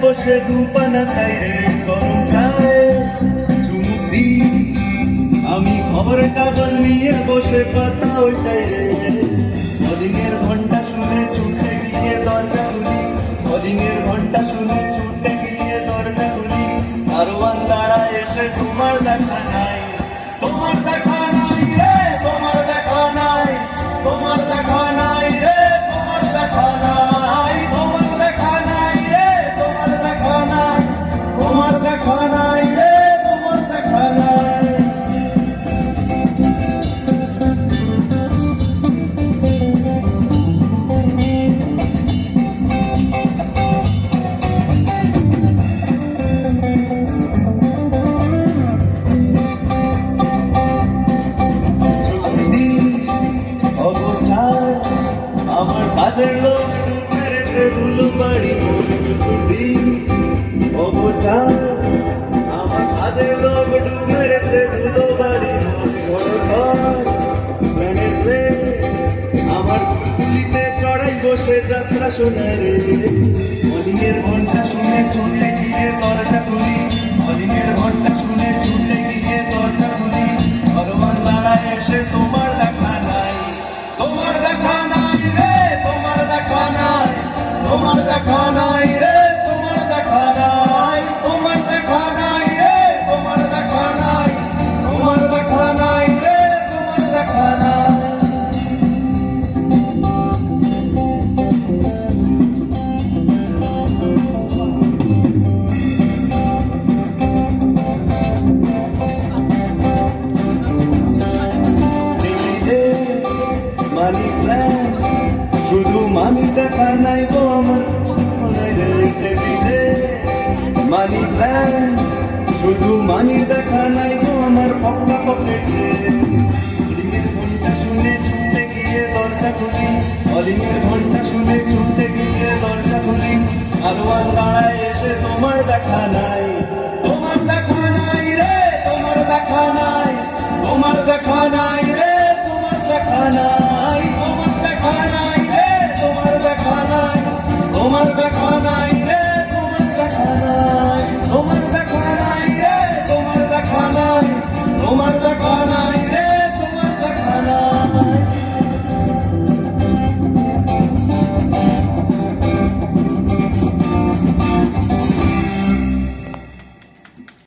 বসে দুপানা খাই রে গরম চায় চুমুক দি আমি খবরের কাগজ নিয়ে বসে পাতা ওইটাই রে কদিনের ঘন্টা শুনে ছুটে গিয়ে দরজা খুলি কদিনের ঘন্টা শুনে ছুটে গিয়ে দরজা খুলি দারোয়ান দাঁড়ায় এসে তোমার দেখা নাই তোমার দেখা নাই রে তোমার দেখা নাই তোমার দেখা নাই রে তোমার দেখা নাই তোমার দেখা নাই রে তোমার দেখা নাই তোমার দেখা নাই রে তোমার দেখা নাই আমার কাজের লোক ডুব মেরেছে ধুলো বাড়ি অগোছা আমার কাজের লোক ডুব মেরেছে ধুলো বাড়ি আমার গুলিতে চড়াই বসে যাত্রা শোনে রে অলিনের ঘন্টা শুনে ছুটে গিয়ে দরজা খুলি অলিনের ঘন্টা শুনে ছুটে গিয়ে দরজা খুলি ভগবান দাঁড়ায় এসে তোমার দেখা নাই তোমার দেখা নাই রে তোমার দেখা নাই তোমার দেখা নাই রে তোমার দেখা নাই তোমার দেখা নাই রে তোমার দেখা নাই তোমার দেখা নাই রে তোমার দেখা নাই মানি প্ল্যান শুধু মানি দেখা নাই গো আমার মানি প্ল্যান শুধু মানি দেখা নাই গো আমার পক্কা পকেটে অলিনের ঘন্টা শুনে ছুটে গিয়ে দরজা খুলি অলিনের ঘন্টা শুনে ছুটে গিয়ে দরজা খুলি দারোয়ান দাঁড়ায় এসে তোমার দেখা নাই